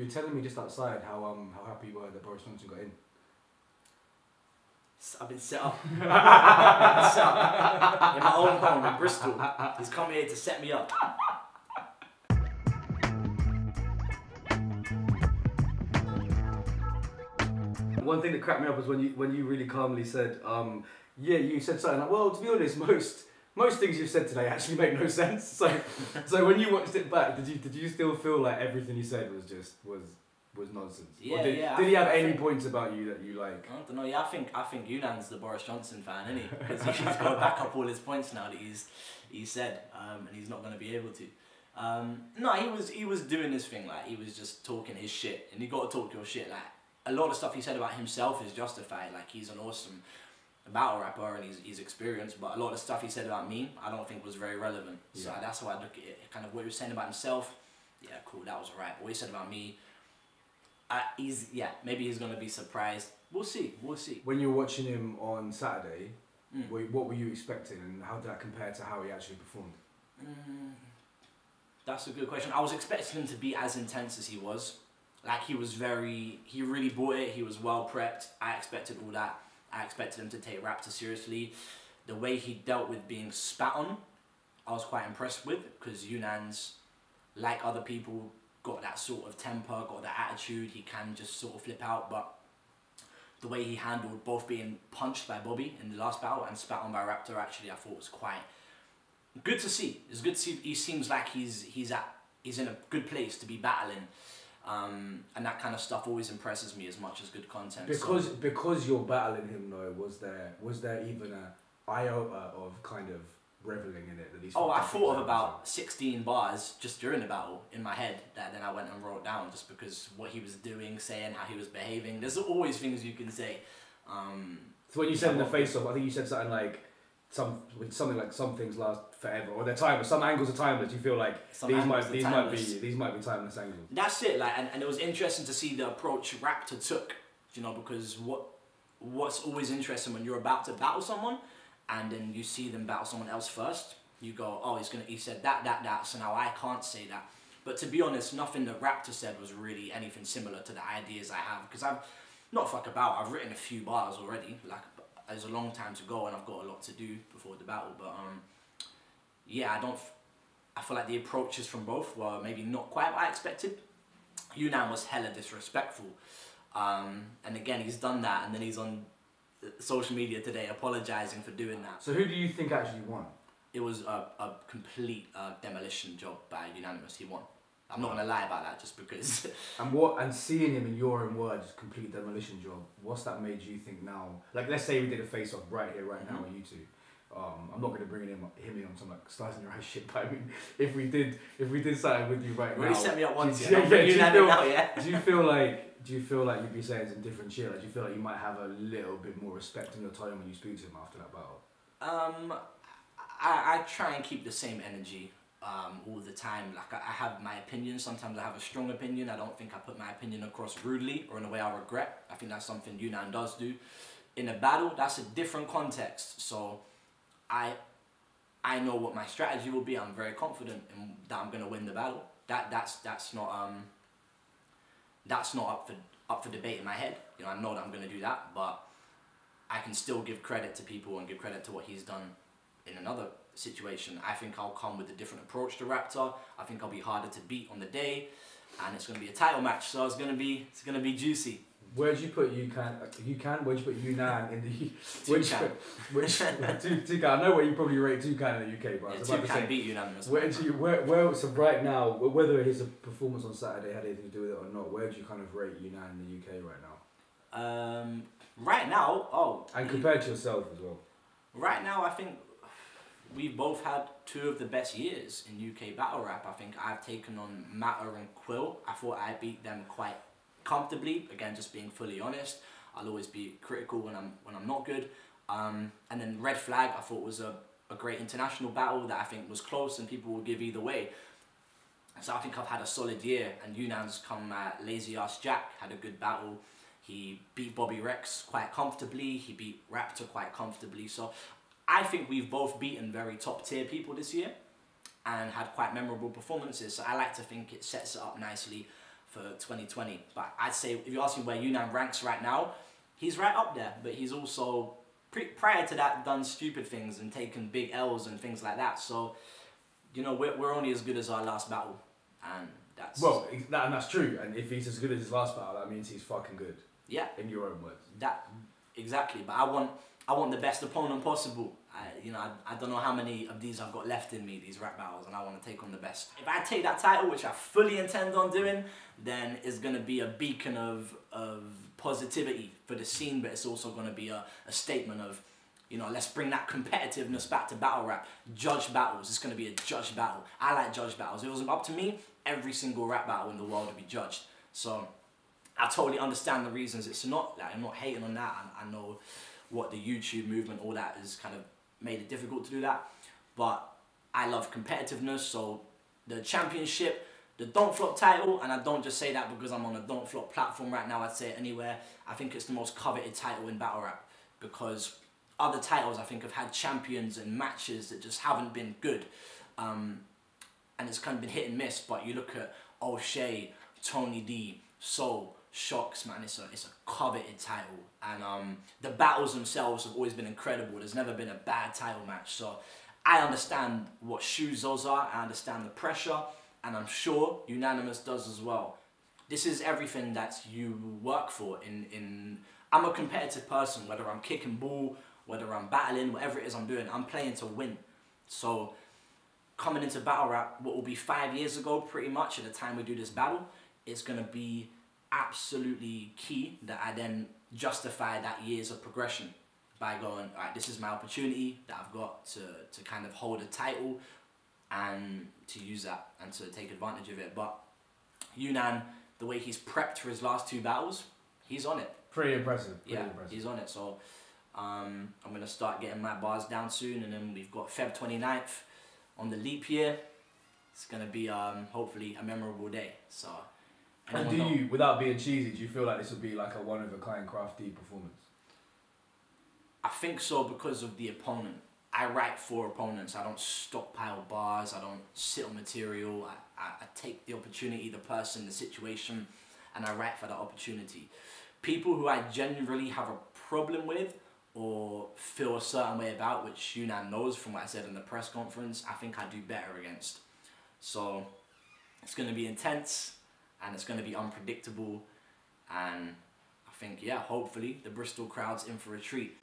were telling me just outside how happy you were that Boris Johnson got in. I've been set up. I've been set up in my own home in Bristol. He's come here to set me up. One thing that cracked me up was when you really calmly said, yeah, you said something like, well, to be honest, most things you've said today actually make no sense. So when you watched it back, did you still feel like everything you said was just was nonsense? Yeah, did he have any points about you that you like? I don't know. Yeah, I think Unan's the Boris Johnson fan, isn't he? Because he's got to back up all his points now that he's said, and he's not going to be able to. No, he was doing his thing, like he was just talking his shit, and you got to talk your shit. Like a lot of stuff he said about himself is justified. Like he's an awesome battle rapper and he's experienced, but a lot of stuff he said about me, I don't think was very relevant. Yeah. So that's how I look at it. Kind of what he was saying about himself, yeah, cool, that was alright. But what he said about me, maybe he's gonna be surprised. We'll see. When you were watching him on Saturday, what were you expecting, and how did that compare to how he actually performed? That's a good question. I was expecting him to be as intense as he was. Like he really brought it. He was well prepped. I expected all that. I expected him to take Raptor seriously. The way he dealt with being spat on, I was quite impressed with, because Unan's, like other people, got that sort of temper, got that attitude. He can just sort of flip out, but the way he handled both being punched by Bobby in the last battle and spat on by Raptor, actually, I thought was quite good to see. It's good to see. He seems like he's in a good place to be battling. And that kind of stuff always impresses me as much as good content. Because you're battling him though, was there even a iota of kind of reveling in it? I thought of about 16 bars just during the battle in my head that then I went and wrote down, just because what he was doing, saying, how he was behaving. There's always things you can say. So when you said in the face-off, I think you said something like some things last forever, or they're timeless. Some angles are timeless. You feel like these might be timeless angles. That's it. Like, and it was interesting to see the approach Raptor took. You know, because what's always interesting when you're about to battle someone, and then you see them battle someone else first. You go, oh, he said that. So now I can't say that. But to be honest, nothing that Raptor said was really anything similar to the ideas I have, because I've not fuck about. I've written a few bars already. Like, there's a long time to go, and I've got a lot to do before the battle. But yeah, I feel like the approaches from both were maybe not quite what I expected. Unan was hella disrespectful, and again he's done that, and then he's on social media today apologizing for doing that. So who do you think actually won? It was a complete demolition job by Unanimous. He won. I'm not gonna lie about that, just because. And seeing him in your own words, complete demolition job. What's that made you think now? Like, let's say we did a face off right here, right now on YouTube. I'm not going to bring him in on some like stars in your eyes shit, but I mean, if we did something with you right now, really set me up once. Do you feel like you'd be saying some different shit? Like, do you feel like you might have a little bit more respect in your tone when you speak to him after that battle? I try and keep the same energy all the time. Like, I have my opinion. Sometimes I have a strong opinion. I don't think I put my opinion across rudely or in a way I regret. I think that's something Unan does do. In a battle, that's a different context. So I know what my strategy will be. I'm very confident in that I'm gonna win the battle. That's not up for debate in my head. You know, I know that I'm gonna do that, but I can still give credit to people and give credit to what he's done in another situation. I think I'll come with a different approach to Raptor. I think I'll be harder to beat on the day, and it's gonna be a title match, so it's gonna be juicy. Where'd you put Where'd you put Unan in the... Toucan. I know where you probably rate Toucan in the UK, but yeah, Toucan beat Unanimous. So right now, whether his performance on Saturday had anything to do with it or not, where do you kind of rate Unan in the UK right now? Right now, and compared to yourself as well. Right now, I think we've both had two of the best years in UK battle rap. I think I've taken on Matter and Quill. I thought I beat them quite comfortably. Again, just being fully honest, I'll always be critical when I'm not good. And then Red Flag, I thought was a great international battle that I think was close and people will give either way. So I think I've had a solid year, and Unan's come at Lazy Ass Jack, had a good battle. He beat Bobby Rex quite comfortably. He beat Raptor quite comfortably. So I think we've both beaten very top tier people this year and had quite memorable performances. So I like to think it sets it up nicely for 2020. But I'd say, if you ask me where Unan ranks right now, he's right up there. But he's also, prior to that, done stupid things and taken big L's and things like that. So, you know, we're only as good as our last battle. And that's... Well, and that's true. And if he's as good as his last battle, that means he's fucking good. Yeah. In your own words. Exactly. But I want the best opponent possible. I don't know how many of these I've got left in me, these rap battles, and I want to take on the best. If I take that title, which I fully intend on doing, then it's going to be a beacon of positivity for the scene, but it's also going to be a statement of, you know, let's bring that competitiveness back to battle rap. Judge battles, it's going to be a judge battle. I like judge battles. If it was up to me, every single rap battle in the world would be judged. So I totally understand the reasons it's not. Like, I'm not hating on that. I know what the YouTube movement, all that has kind of made it difficult to do that. But I love competitiveness, so the championship, the Don't Flop title, and I don't just say that because I'm on a Don't Flop platform right now, I'd say it anywhere. I think it's the most coveted title in battle rap because other titles I think have had champions and matches that just haven't been good. And it's kind of been hit and miss, but you look at O'Shea, Tony D, Soul, Shocks, man, it's a coveted title, and the battles themselves have always been incredible. There's never been a bad title match, so I understand what shoes those are, I understand the pressure, and I'm sure Unanimous does as well. This is everything that you work for. I'm a competitive person, whether I'm kicking ball, whether I'm battling, whatever it is I'm doing, I'm playing to win. So coming into battle rap, what will be 5 years ago pretty much at the time we do this battle, it's going to be absolutely key that I then justify that years of progression by going, all right, this is my opportunity that I've got to kind of hold a title and to use that and to take advantage of it. But Unan, the way he's prepped for his last 2 battles, he's on it. Pretty impressive. Pretty impressive. He's on it. So I'm going to start getting my bars down soon, and then we've got Feb 29th on the leap year. It's going to be hopefully a memorable day. So. And do you, without being cheesy, do you feel like this will be like a one-of-a-kind crafty performance? I think so because of the opponent. I write for opponents. I don't stockpile bars. I don't sit on material. I take the opportunity, the person, the situation, and I write for that opportunity. People who I generally have a problem with or feel a certain way about, which Unan knows from what I said in the press conference, I think I do better against. So it's going to be intense. And it's going to be unpredictable, and I think, yeah, hopefully the Bristol crowd's in for a treat.